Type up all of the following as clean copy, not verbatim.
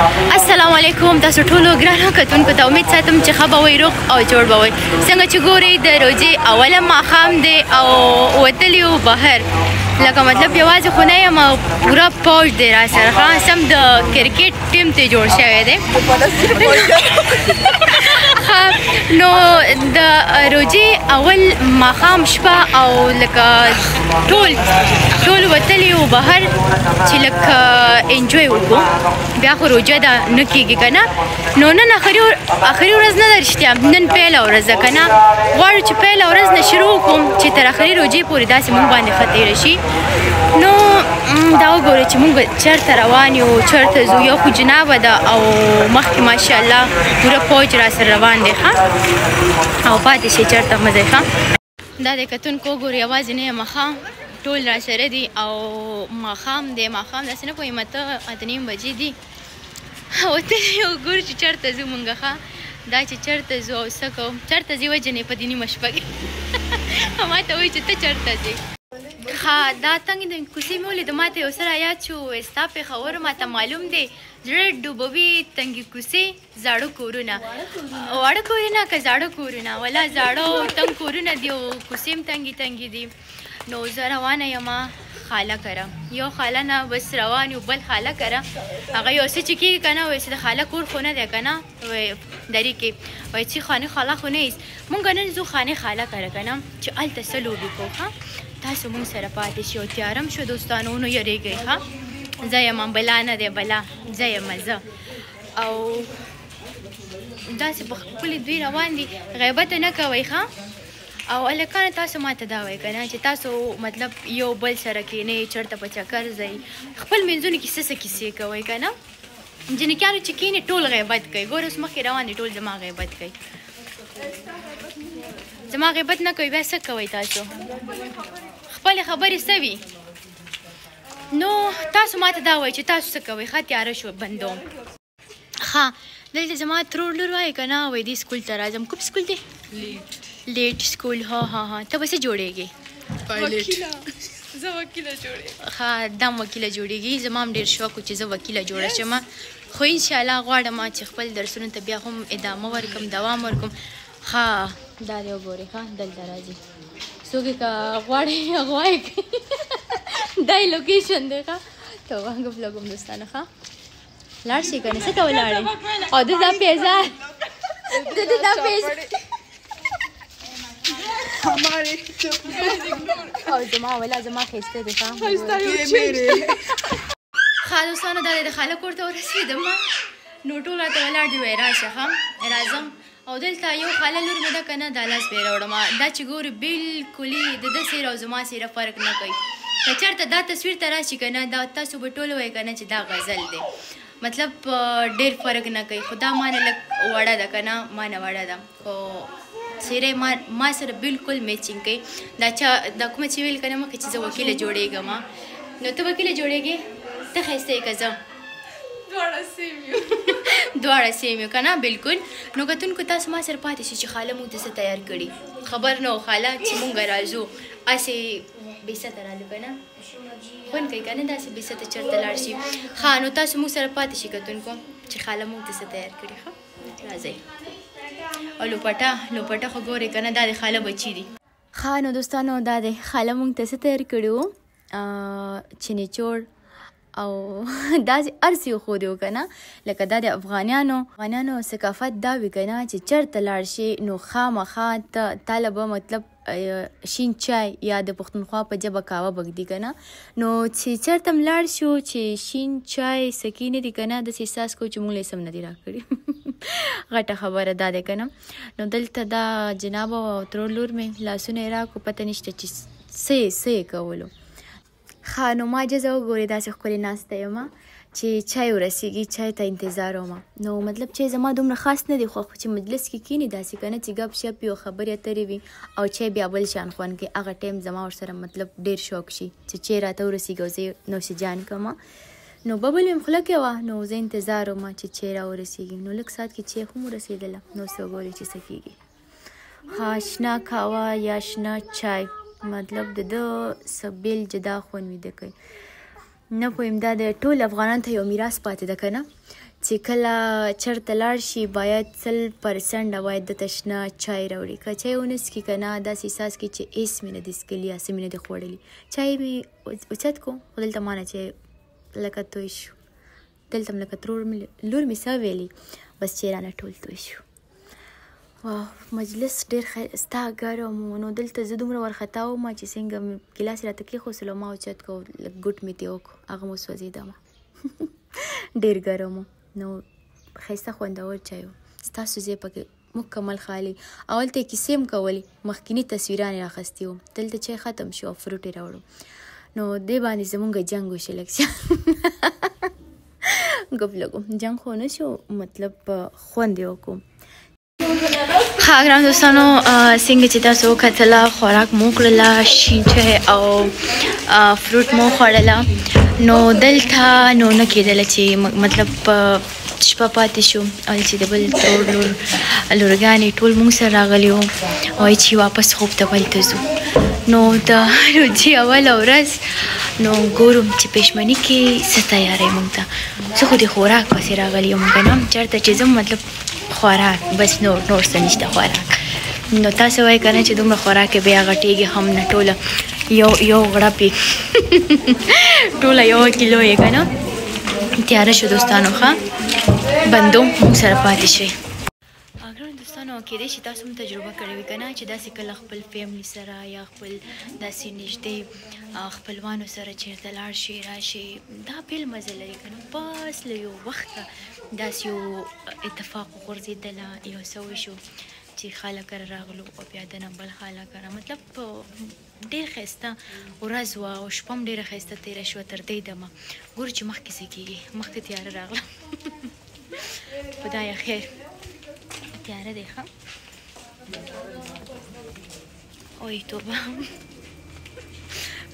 السلام علیکم تاسو ټولو ګرانو کتونکو ته امید ساتم چې ښه به وئ روغ او جوړ به وئ څنګه چې ګورئ د روژې اوله ماښام دی او وتلي یو بهر لکه مطلب یوازې خو نه یم پوره پوج دی را سره ښه سم د کرکټ ټیم ته جوړ شوی دی نو د روژې اول ماښام شپه او لکه ټول وتلي یو بهر چې لکه انجوی وکړو بیا خو روژه ده نه کېږي که نه نو نن آخري ورځ نه ده رښتیا نن پیله ورځ ده که نه غواړو چې پیله ورځ نه شروع وکړو چې تر آخري روژې پورې داسې موږ باندې ښه تېره شي نو دا وګورئ چې موږ چېرته روان یو چېرته ځو یو خو جنابه ده او مخکې ماشاءالله پوره فوج را سره روان دی ښه او پاتې شي چېرته مه ځئ ښه دا د کتونکو وګورئ یوازې نه یم ښه ټول را سره دي او ماښام دی ماښام داسې نه پوهېږم اته نیم بجې دي وتلي یو ګورو چې چېرته ځو مونږ ښه دا چې چېرته ځو او څه کوو چېرته ځې وجنې په دې نیمه شپه کې ما ته وایي چې ته چېرته ځې ښه دا تنګ د کوڅې مې ولیده ما ته یو څه رایاد شو ستا پېښور ما ته معلوم دی زړه ډوبوي تنګې کوڅې زاړه کورونه واړه کورونه که زاړه کورونه ولا زاړه او تنګ کورونه دي او کوڅې هم تنګې تنګې دي نو زه روانه یم خاله کره یو خاله نه بس روان یو بل خاله کره هغه یو څه چې کېږي که نه وایي چې د خاله کور خو نه دی که نه درې کې وایي چې خانه خاله خو نه ایست مونږ نن ځو خانه خاله کره که نه چې هلته څه لوبې کوو ښه تاسو مونږ سره پاتې شي او تیارم شو دوستانو نو یریږئ ښه زه یم بلا نه دی بلا زه یم زه او داسې په خپلې دوی روان دي غیبت نه کوئ ښه او هلکانو تاسو ماته دا وایئ که نه چې تاسو مطلب یو بل سره کښېنئ چېرته په چکر ځئ خپل منځونو کې څه کیسې کوئ که نه جنکیانو چې کښېني ټول غیبت کوي ګوره اوس مخکې روان دي ټول زما غیبت کوي زما غیبت نه کوي بیا څه کوئ تاسو خپلې خبرې څه وي نو تاسو ماته دا وایئ چې تاسو څه کوئ ښه تیاره شو بندوم ښه دلته زما ترور لور وایي که نه وایي دې سکول ته راځم کوم سکول دی لیټ سکول ها ته به څه جوړېږې ښه دم وکیله جوړېږي زما هم ډېر شوق و چې زه وکیله جوړه شم خو انشاءالله غواړم چې خپل درسونو ته بیا هم ادامه ورکړم دوام ورکړم ښه دا دی وګورئ ښه دلته راځي څوک یې که غواړئ غواړئ دا یې لوکیشن دی ښه ته وانګه لګوم دوستانو ښه لاړ شئ که نه څه ته ولاړئ او د دا پیزار او زما ولا زما ښایسته دی ښه دوستانو دا د خاله کور ته ورسېدم نو ټول راته ولاړ دي وایي راشه ښه راځم او دلته یو خاله لور مې ده که نه دا لاس پرې راوړم دا چې ګوري بلکلي د ده سیره او زما سیره فرق نه کوي که چېرته دا تصویر ته راشي که نه دا تاسو به ټول وایي که نه چې دا غزل دی مطلب ډېر فرق نه کوي خو دا ما نه لږ وړه ده که نه ما نه وړه ده خو سیره ما سره بالکل میچینګ کوي دا کومه چې ویل که نه مخکې چې زه وکیله جوړېږم نو ته وکیله جوړېږې ته ښایسته یې که زه دواړه سیم یو که نه بلکل نو کتونکو تاسو ما سره پاتې شي چې خاله موږ ته څه تیار کړي خبر نه و خاله چې موږ راځو هسې بېسته رالو که نه خوند کوي که نه داسې بېسته چېرته لاړ شي ښه نو تاسو موږ سره پاتې شي کتونکو چې خاله موږ ته څه تیار کړي ښه راځئ او لوپټه خو ګورئ که نه دا د خاله بچي دي ښه نو دوستانو دا د خاله موږ ته څه تیار کړي وو چینهچوړ او داسې هر څه یې ښودي وو که نه لکه دا د افغانانو ثقافت دا وي که نه چې چېرته لاړ شي نو خامخا تاله به مطلب شین چای یا د پښتونخوا په ژبه کاوه بږدي که نه نو چې چېرته هم لاړ شو چې شین چای سکي نه دي که نه داسې احساس کوو چې موږ له سم نه دي راکړي غټه خبره دا دی که نه نو دلته دا جنابه او ترور لور مې لاسونه یې راکړو پته نشته چې څه یې کولو ښه نو ما اجازه وګورئ داسې ښکلې ناسته یم چې چای ورسیږي چای ته انتظار وم نو مطلب چای زما دومره خاص نه دی خو چې مجلس کې کښېني داسې که نه چې ګپ شپ وي او خبرې اترې وي او چای بیا بل شان خوند کوي هغه ټایم زما ورسره مطلب ډېر شوق شي چې چای راته ورسیږي او زه نوشجان کړم نو ببل مې خوله کې وه نو زه انتظار وم چې چای راورسیږي نو لږ ساعت کې چای هم ورسېدله نو څه وګورئ چې څه کېږي ښه شنه کاوه یا شنه چای مطلب د ده څه بیل جدا خوند ویده کوي نه پوهیم دا د ټول افغانانو ته یو میراث پاتې ده که نه چې چې کله چېرته لاړ شي باید 100% باید د تشنه چای راوړي. که چای ونه څښي که نه داسې احساس کړي چې هېڅ مې نه دي څښلي یا څه مې نه دي خوړلي. چای مې اوچت کړو خو دلته ما نه چای لکه توی شو. دلته م لکه لور مې څه ویلي بس چې رانه ټول توی شو. مجلس ډېر ښایسته ګرم و. نو دلته زه دومره وارخطا وم چې څنګه مې ګیلاس یې راته کېښودلو ما اوچت کړو لږ ګوټ مې ترې وکړو هغه مو سوځېدمه. ډېر ګرم و. نو ښایسته خوندور چای و. ستاسو ځای پکې مکمل خالي. اول ته یې کیسې هم کولې مخکیني تصویران یې راخیستي وو. دلته چای ختم شو او فروټ یې راوړو. نو دې باندې زمونږ جنګ وشو لږ ګپ لګو. جنګ خو نه شو مطلب خوند یې وکړو. ښه ګرانو دوستانو څنګه چې تاسو وکتله خوراک مو وکړله شین چای او فروټ مو خوړله. نو دلته نو نه کېدله چې مطلب شپه پاتې شو او چې د بل ترور لورګانې ټول مونږ سره راغلي وو وایي چې واپس خوب ته بلته ځو. نو د روجې اوله ورځ نو ګورم چې پېشمني کې څه تیاری مونږ ته. زه خو د خوراک پسې راغلی یم که نه چېرته چې ځم مطلب خوراک بس نور څه نشته خوراک. نو تاسو وایئ که نه چې دومره خوراک یې بیا غټېږي هم نه ټوله یو غړپ یې ټوله 1 کیلو یې که نه تیاره شو دوستانو. ښه بندو موږ سره پاتې شئ. ګرانو دوستانو کېدای شي تاسو هم تجربه کړې وي که نه چې داسې کله خپل فیملي سره یا خپل داسې نږدې خپلوانو سره چېرته لاړ شي راشي دا بېل مزه لري که نه. بس له یو وخته داسې یو اتفاق وغورځېدله یو څه وشو چې خاله کره راغلو او بیا د نه بل خاله کره مطلب ډېر ښایسته ورځ وه او شپه هم ډېره ښایسته تېره شوه تر دې دمه. ګورو چې مخکې څه کېږي. مخکې تیاره راغله خدایه خیر تیاره دی ښه. اوی توبه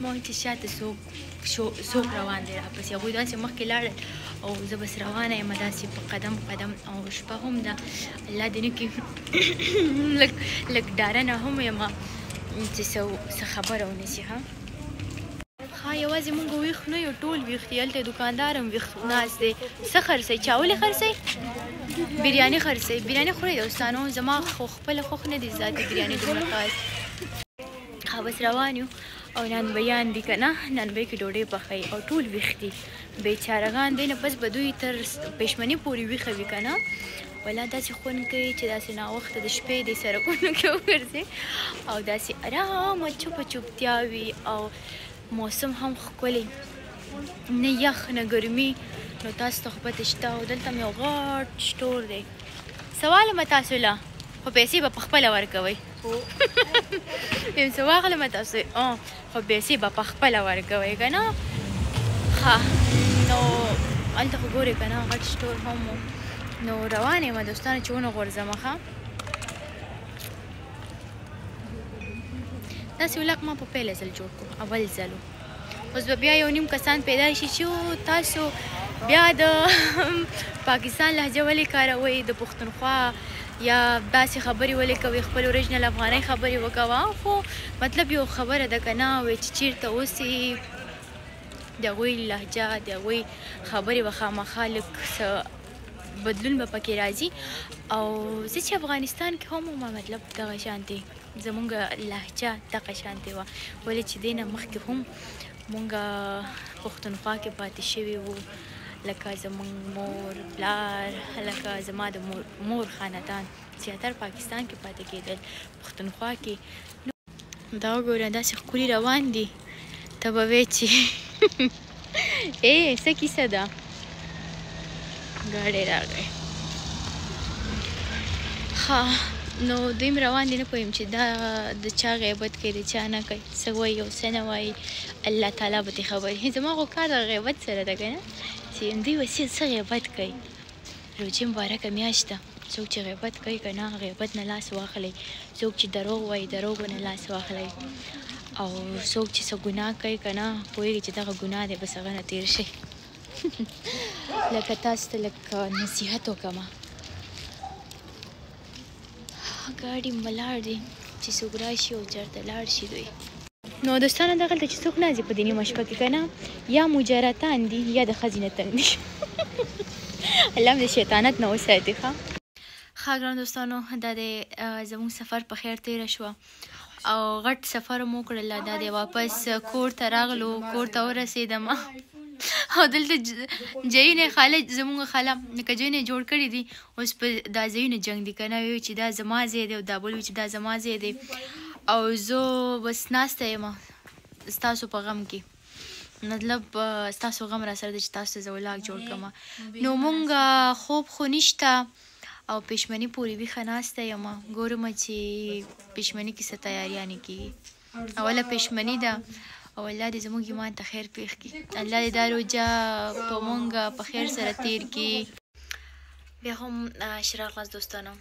ما چې شاته څوک روان دی راپسې هغوی داسې مخکې لاړل او زه بس روانه یم داسې په قدم قدم او شپه هم ده الله دې نه کړي لږ ډارنه هم یم چې څه خبره ونه شي. ښه یوازې مونږ ویښ نه یو ټول ویښ دي. هلته دوکاندار هم ویښ ناست دی. څه خرڅوئ چاولې خرڅوئ بریاني خرڅوئ. بریاني خورئ دوستانو زما خو خپله خوښ نه دي ذاتي بریاني دومره خاص. ښه بس روان یو او نانبیان دي که نه نانبی کې ډوډۍ پخوي او ټول ویښ دي بیچارهګان دی نه بس به دوی تر پېشمني پورې ویښه وي که نه ولا داسې خوند کوي چې داسې ناوخته د شپې دې سړکونو کې وګرځې او داسې ارامه چوپه چوپتیا وي او موسم هم ښکلی نه یخ نه ګرمي. نو تاسو ته خو پته شته او دلته م یو غټ سټور دی. سوال م تاسو له خو پیسې به پخپله ورکوئ یم څه واخلم تاسو خو پیسې به پخپله ورکوئ که نه. ښه نو هلته خو ګورئ که نه غټ سټور هم و. نو روانه یم دوستانو چې ونه غورځمه. ښه داسې ولق ما په پیله ځل جوړ کړو اول ځل و. اوس به بیا یو نیم کسان پیدا شي چې تاسو بیا د پاکستان لهجه ولې کاروئ د پښتونخوا یا داسې خبرې ولې کوئ خپل اوریجنل افغانۍ خبرې وکوه. خو مطلب یو خبره ده که نه وایي چې چېرته اوسې د هغوی لهجه د هغوی خبرې به خامخا لږ څه بدلون به پکې راځي. او زه چې افغانستان کې هم وم مطلب دغه شانتې زمونږ لهجه دغه شانتې وه ولې چې دې نه مخکې هم مونږ پښتونخوا کې پاتې شوي وو لکه زمونږ مور پلار لکه زما د مور خاندان زیاتر پاکستان کې پاتې کېدل پښتونخوا کې. دا وګوره داسې ښکلي روان دي ته به وایې چې څه کیسه ده. ګاډی راغی. ښه نو دوی م روان دي نه پوهیم چې دا د چا غیبت کوي د چا نه کوي څه وایي او څه نه وایي الله تعالی به ترې خبرې. زما خو کار د غیبت سره ده که نه چې دوی وسې څه غیبت کوي. روجې مبارکه میاشت ده څوک چې غیبت کوي که نه غیبت نه لاس واخلئ. څوک چې دروغ وایي دروغو نه لاس واخلئ او څوک چې څه ګناه کوي که نه پوهېږي چې دغه ګناه دی بس هغه نه تېر شئ. لکه تاسو ته لږ نصیحت وکړمه. ګاډي ولاړ دي چې څوک راشي او چېرته لاړ شي دوی. نو دوستانو دغلته چې څوک ناځي په دې نیمه شپه کې که نه یا مجرتان دي یا د ښځې نه تنګ دي الله د شیطانت نه وساتي. ښه ګرانو دوستانو، دا د زموږ سفر په خیر تېره شوه او غټ سفر مو وکړل. دا د واپس کور ته راغلو، کور ته ورسېدم او دلته ځایونه خاله زموږ خاله لکه ځایونه جوړ کړي دي. اوس په دا ځایونه جنګ دي که نه، وایي چې دا زما ځای دی او دا بل وایي چې دا زما ځای دی او زه بس ناسته یم ستاسو په غم کې. مطلب ستاسو غم را سره دی چې تاسو ته زه ولاګ جوړ کړم. نو مونږ خوب خو نشته او پېشمني پورې ویښه ناسته یم. ګورم چې پېشمني کې څه تیاریانې کېږي. اوله پېشمني ده او الله دې زموږ ایمان ته خیر پېښ کړي. الله دې دا روژه په مونږ په خیر سره تېر کړي. بیا هم ښه راغلاست دوستانو.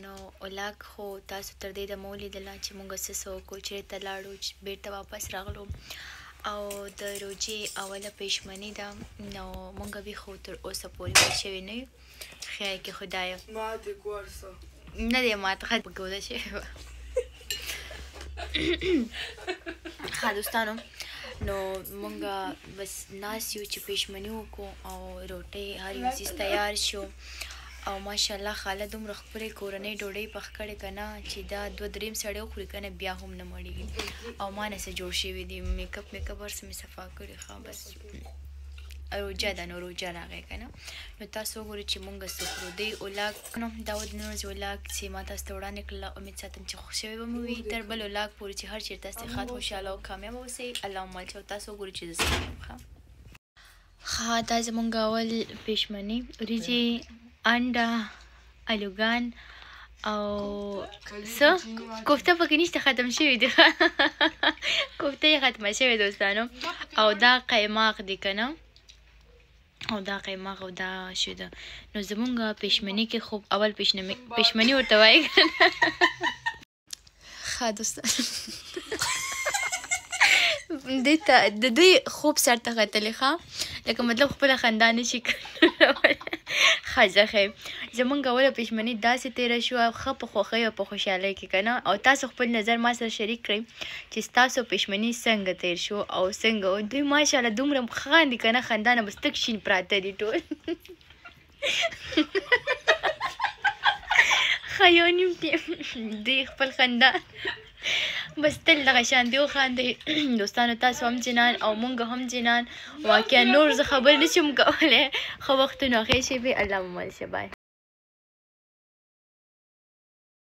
نو ولاګ خو تاسو تر دې دمه ولیدله چې مونږ څه څه وکړو، چېرې ته لاړو، بېرته واپس راغلو او د روژې اوله پېشمني ده. نو مونږ ویښو تر اوسه پورې ویښ شوي نه یو. خیر کې خدایه نه دی ماته ښه ګوده شوې وه. ښه دوستانو، نو مونږ بس ناست یو چې پېشمني وکړو او روټۍ هر یو څیز تیار شو او ماشاءالله خاله دومره ښکلې کورنۍ ډوډۍ پخ کړې که نه چې دا 2-3 سړی وخوري که نه بیا هم نه مړېږي. او ما نه څه جوړ شوي دي، میکپ هر څه مې صفا کړي. ښه بس روژه ده، نو روژه راغی که نه. نو تاسو وګورئ چې مونږ څه خورو. دی ولاګ دا و د نن ورځې ولاګ چې ما تاسو ته وړاندې کړله. امید ساتم چې خوښ شوی به مو وي. تر بل ولاګ پورې چې هر چېرته استې ښاد خوشحاله او کامیابه اوسئ. اللهم مل چې تاسو وګورئ چې زه څنګه یم. ښه دا زمونږ اول پېشمني وریجې، انډه، الوګان او څه کوفته پکې نشته، ختم شوي دي. کوفته یې ختمه شوې دوستانو. او دا قیماق دی که نه، او دا قیماق او دا شو ده. نو زمونږ پېشمني کې خوب اول پېشمني ورته وایي که نه. ښه دوستانو، دې ته د دوی خوب سر ته ختلې. ښه لکه مطلب خپله خندا نه شي کولی. ښه زه ښیم زمونږ اوله پېشمني داسې تېره شوه، ښه په خوښۍ او په خوشحالۍ کې که نه. او تاسو خپل نظر ما سره شریک کړئ چې ستاسو پېشمني څنګه تېر شو او څنګه دوی ماشاءالله دومره ښه خاندي که نه، خندا نه بس تک شین پراته دي ټول. ښه یو نیم دوی خپل خندا بس تل دغه شان دی وخاندئ. دوستانو تاسو هم جنان او مونږ هم جنان. واقعا نور زه خبر نشم کولی. ښه وختونه ښې شېبې. الله مو مل شه. بای.